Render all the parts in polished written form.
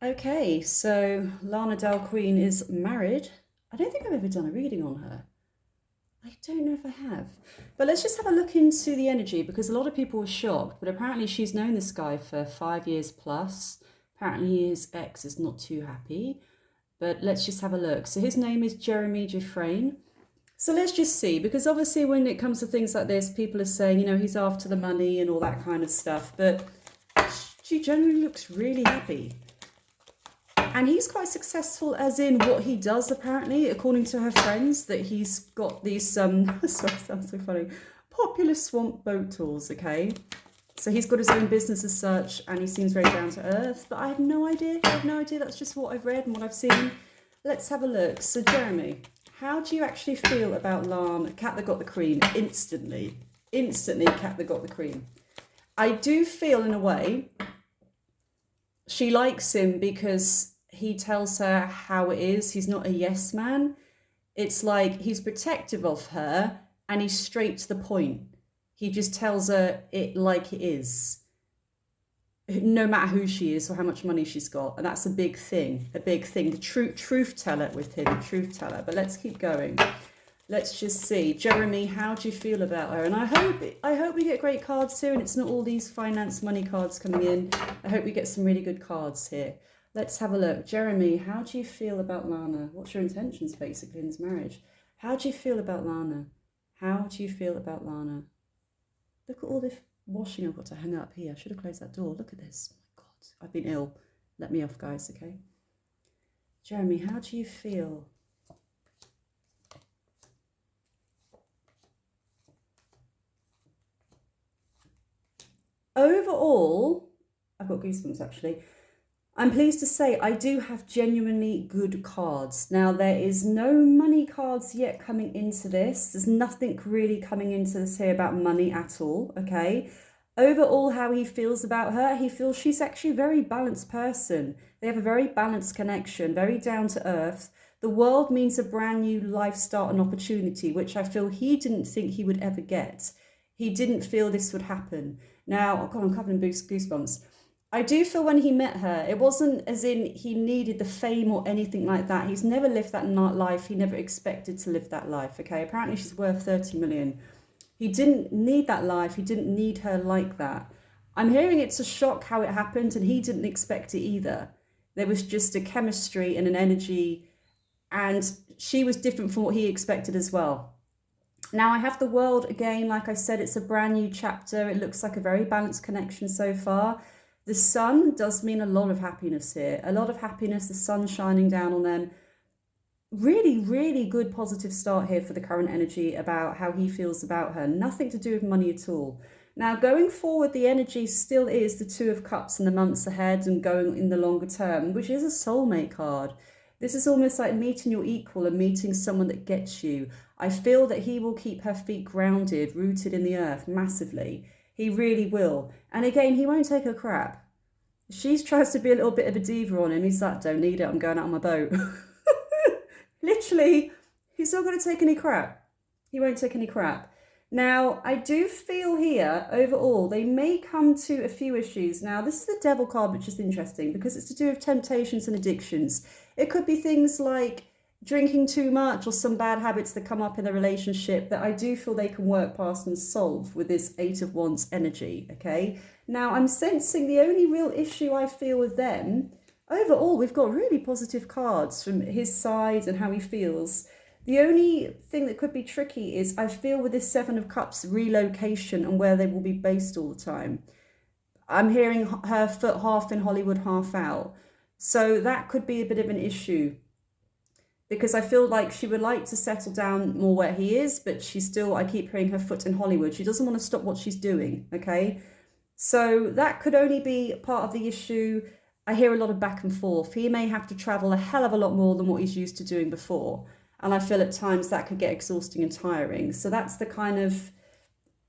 Okay, so Lana Del Queen is married. I don't think I've ever done a reading on her. I don't know if I have. But let's just have a look into the energy because a lot of people were shocked. But apparently, she's known this guy for 5 years plus. Apparently, his ex is not too happy. But let's just have a look. So, his name is Jeremy Dufresne. So, let's just see because obviously, when it comes to things like this, people are saying, he's after the money and all that kind of stuff. But she generally looks really happy. And he's quite successful as in what he does, apparently, according to her friends, that he's got these, sorry, sounds so funny, popular swamp boat tours, okay? So he's got his own business as such, and he seems very down to earth, but I have no idea, that's just what I've read and what I've seen. Let's have a look. So Jeremy, how do you actually feel about Lana, cat that got the cream? Instantly, cat that got the cream. I do feel in a way she likes him because he tells her how it is. He's not a yes man. It's like he's protective of her and he's straight to the point. He just tells her it like it is, no matter who she is or how much money she's got. And that's a big thing, The truth teller with him, the truth teller. But let's keep going. Let's just see. Jeremy, how do you feel about her? And I hope we get great cards here and it's not all these finance money cards coming in. I hope we get some really good cards here. Let's have a look. Jeremy, how do you feel about Lana? What's your intentions basically in this marriage? How do you feel about Lana? How do you feel about Lana? Look at all this washing I've got to hang up here. I should have closed that door. Look at this. Oh my God, I've been ill. Let me off, guys, okay? Jeremy, how do you feel? Overall, I've got goosebumps actually. I'm pleased to say I do have genuinely good cards. Now, there is no money cards yet coming into this. There's nothing really coming into this here about money at all, okay? Overall, how he feels about her, he feels she's actually a very balanced person. They have a very balanced connection, very down to earth. The world means a brand new life start and opportunity, which I feel he didn't think he would ever get. He didn't feel this would happen. Now, oh God, I'm covered in goosebumps. I do feel when he met her, it wasn't as in he needed the fame or anything like that. He's never lived that life. He never expected to live that life, okay? Apparently she's worth 30 million. He didn't need that life. He didn't need her like that. I'm hearing it's a shock how it happened and he didn't expect it either. There was just a chemistry and an energy and she was different from what he expected as well. Now I have the world again, like I said, it's a brand new chapter. It looks like a very balanced connection so far. The sun does mean a lot of happiness here. A lot of happiness, the sun shining down on them. Really, really good positive start here for the current energy about how he feels about her. Nothing to do with money at all. Now, going forward, the energy still is the Two of Cups in the months ahead and going in the longer term, which is a soulmate card. This is almost like meeting your equal and meeting someone that gets you. I feel that he will keep her feet grounded, rooted in the earth massively. He really will. And again, he won't take her crap. She tries to be a little bit of a diva on him. He's like, don't need it, I'm going out on my boat. Literally, he's not going to take any crap. He won't take any crap. Now, I do feel here, overall, they may come to a few issues. Now, this is the Devil card, which is interesting because it's to do with temptations and addictions. It could be things like drinking too much or some bad habits that come up in a relationship that I do feel they can work past and solve with this Eight of Wands energy, okay? Now, I'm sensing the only real issue I feel with them, overall, we've got really positive cards from his side and how he feels. The only thing that could be tricky is I feel with this Seven of Cups relocation and where they will be based all the time. I'm hearing her foot half in Hollywood, half out. So that could be a bit of an issue because I feel like she would like to settle down more where he is, but she's still, I keep hearing her foot in Hollywood. She doesn't want to stop what she's doing, okay? So that could only be part of the issue. I hear a lot of back and forth. He may have to travel a hell of a lot more than what he's used to doing before. And I feel at times that could get exhausting and tiring. So that's the kind of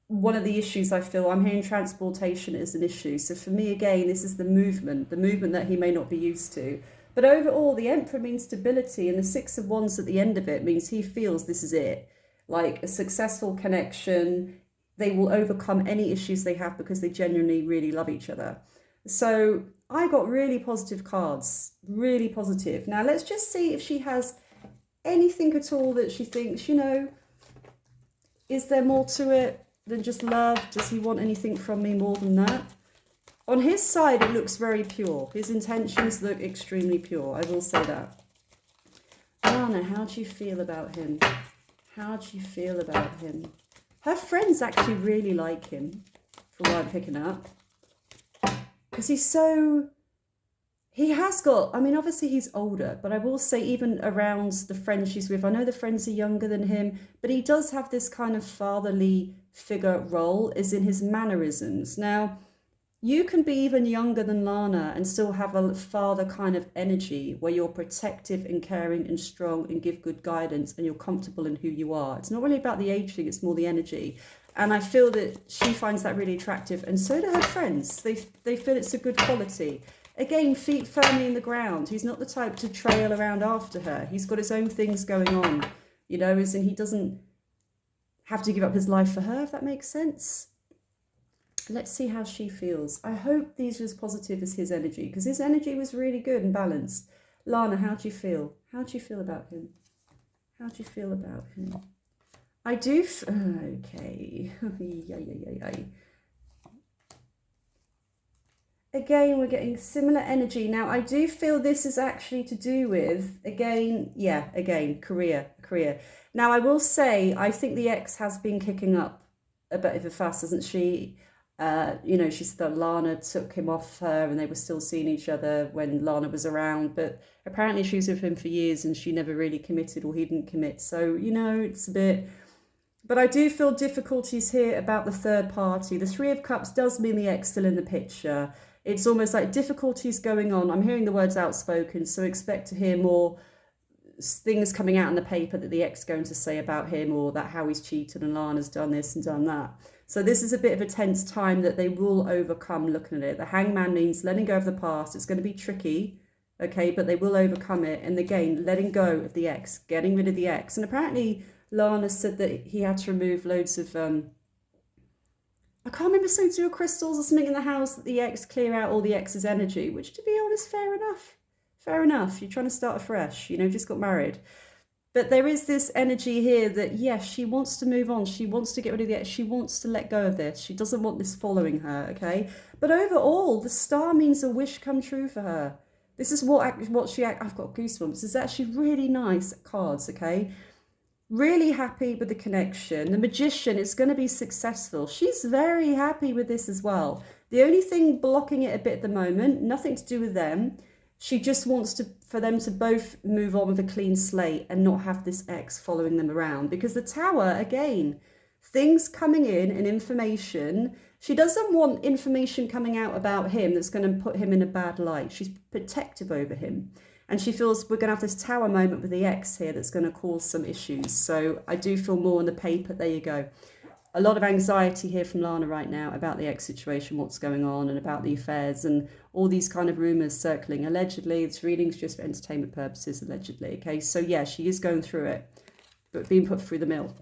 one of the issues I feel. I'm hearing transportation is an issue. So for me, again, this is the movement that he may not be used to. But overall, the Emperor means stability, and the Six of Wands at the end of it means he feels this is it. Like a successful connection. They will overcome any issues they have because they genuinely really love each other. So I got really positive cards, really positive. Now let's just see if she has anything at all that she thinks, you know, is there more to it than just love? Does he want anything from me more than that? On his side, it looks very pure. His intentions look extremely pure. I will say that. Lana, how do you feel about him? How do you feel about him? Her friends actually really like him, from what I'm picking up. Because he's so... He has got... I mean, obviously he's older, but I will say even around the friends she's with, I know the friends are younger than him, but he does have this kind of fatherly figure role, as in his mannerisms. Now... You can be even younger than Lana and still have a father kind of energy where you're protective and caring and strong and give good guidance and you're comfortable in who you are. It's not really about the age thing, it's more the energy. And I feel that she finds that really attractive, and so do her friends. They feel it's a good quality. Again, feet firmly in the ground. He's not the type to trail around after her. He's got his own things going on, you know, as in he doesn't have to give up his life for her, if that makes sense. Let's see how she feels. I hope these are as positive as his energy, because his energy was really good and balanced. Lana, how do you feel? How do you feel about him? How do you feel about him? I do... Okay. Again, we're getting similar energy. Now, I do feel this is actually to do with, again, career. Now, I will say, I think the ex has been kicking up a bit of a fuss, hasn't she? You know, she said that Lana took him off her and they were still seeing each other when Lana was around, but apparently she was with him for years and she never really committed, or he didn't commit. So, you know, it's a bit... But I do feel difficulties here about the third party. The Three of Cups does mean the ex still in the picture. It's almost like difficulties going on. I'm hearing the words outspoken, so expect to hear more things coming out in the paper that the ex is going to say about him, or that how he's cheated and Lana's done this and done that. So this is a bit of a tense time that they will overcome looking at it. The Hangman means letting go of the past. It's going to be tricky, okay, but they will overcome it. And again, letting go of the ex, getting rid of the ex. And apparently Lana said that he had to remove loads of, I can't remember, something to do with crystals or something in the house, that the ex clear out all the ex's energy, which, to be honest, fair enough. Fair enough. You're trying to start afresh, you know, just got married. But there is this energy here that, yes, she wants to move on. She wants to get rid of the ex. She wants to let go of this. She doesn't want this following her, okay? But overall, the star means a wish come true for her. This is what she... I've got goosebumps. This is actually really nice cards, okay? Really happy with the connection. The Magician is going to be successful. She's very happy with this as well. The only thing blocking it a bit at the moment, nothing to do with them. She just wants for them to both move on with a clean slate and not have this ex following them around. Because the Tower, again, things coming in and information. She doesn't want information coming out about him that's going to put him in a bad light. She's protective over him. And she feels we're going to have this Tower moment with the ex here that's going to cause some issues. So I do feel more on the paper. There you go. A lot of anxiety here from Lana right now about the ex situation, what's going on, and about the affairs and all these kind of rumours circling. Allegedly, this reading's just for entertainment purposes, allegedly. Okay, so yeah, she is going through it, but being put through the mill.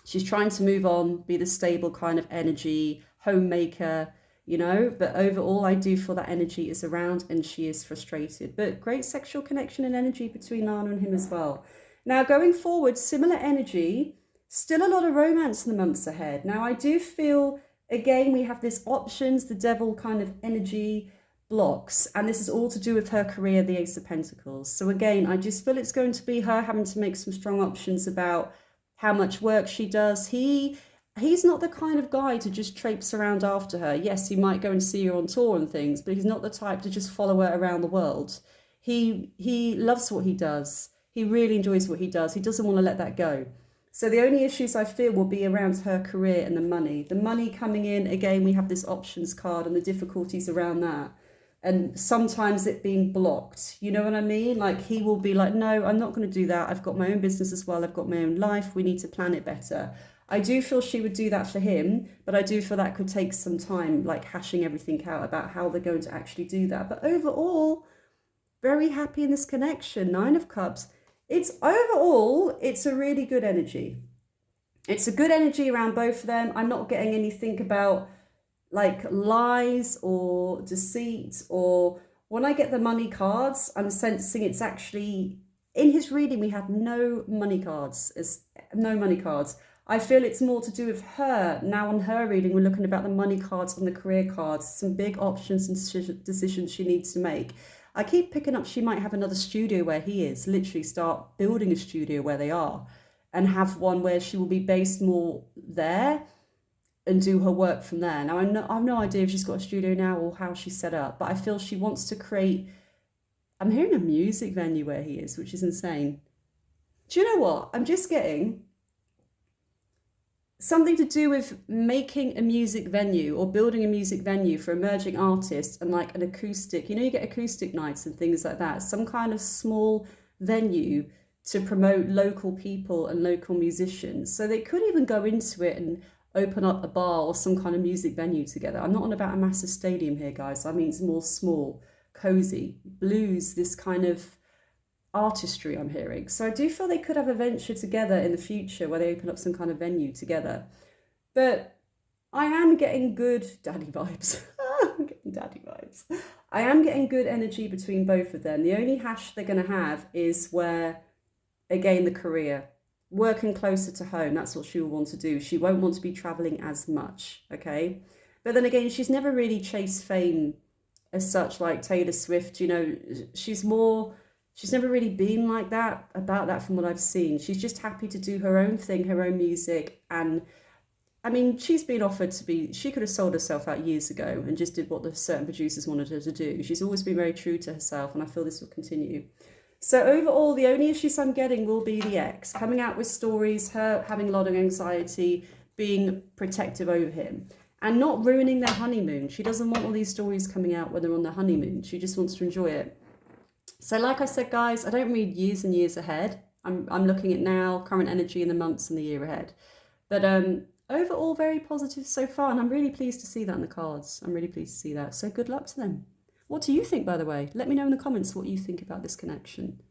She's trying to move on, be the stable kind of energy, homemaker, you know, but overall I do feel that energy is around and she is frustrated. But great sexual connection and energy between Lana and him as well. Now, going forward, similar energy. Still a lot of romance in the months ahead. Now, I do feel, again, we have this options, the devil kind of energy blocks, and this is all to do with her career, the Ace of Pentacles. So again, I just feel it's going to be her having to make some strong options about how much work she does. He's not the kind of guy to just traipse around after her. Yes, he might go and see her on tour and things, but he's not the type to just follow her around the world. He loves what he does. He really enjoys what he does. He doesn't want to let that go. So the only issues I feel will be around her career and the money. The money coming in, again, we have this options card and the difficulties around that. And sometimes it being blocked. You know what I mean? Like he will be like, no, I'm not going to do that. I've got my own business as well. I've got my own life. We need to plan it better. I do feel she would do that for him, but I do feel that could take some time, like hashing everything out about how they're going to actually do that. But overall, very happy in this connection. 9 of Cups. It's a really good energy. It's a good energy around both of them. I'm not getting anything about like lies or deceit, or when I get the money cards, I'm sensing it's actually, in his reading, we had no money cards. No money cards. I feel it's more to do with her. Now on her reading, we're looking about the money cards and the career cards, some big options and decisions she needs to make. I keep picking up she might have another studio where he is, literally start building a studio where they are, and have one where she will be based more there and do her work from there. Now, I've no idea if she's got a studio now or how she's set up, but I feel she wants to create, I'm hearing a music venue where he is, which is insane. Do you know what? I'm just getting something to do with making a music venue or building a music venue for emerging artists, and like an acoustic, you get acoustic nights and things like that, some kind of small venue to promote local people and local musicians. So they could even go into it and open up a bar or some kind of music venue together. I'm not on about a massive stadium here, guys. I mean, it's more small, cozy, blues, this kind of artistry I'm hearing. So I do feel they could have a venture together in the future where they open up some kind of venue together. But I am getting good daddy vibes. I'm getting daddy vibes. I am getting good energy between both of them. The only hash they're going to have is where, again, the career, working closer to home. That's what she will want to do. She won't want to be traveling as much, okay? But then again, she's never really chased fame as such, like Taylor Swift. She's never really been like that, about that from what I've seen. She's just happy to do her own thing, her own music. And I mean, she's been offered to be, she could have sold herself out years ago and just did what the certain producers wanted her to do. She's always been very true to herself, and I feel this will continue. So overall, the only issues I'm getting will be the ex coming out with stories, her having a lot of anxiety, being protective over him, and not ruining their honeymoon. She doesn't want all these stories coming out when they're on their honeymoon. She just wants to enjoy it. So like I said, guys, I don't read years and years ahead. I'm looking at now, current energy in the months and the year ahead. But overall, very positive so far. And I'm really pleased to see that in the cards. I'm really pleased to see that. So good luck to them. What do you think, by the way? Let me know in the comments what you think about this connection.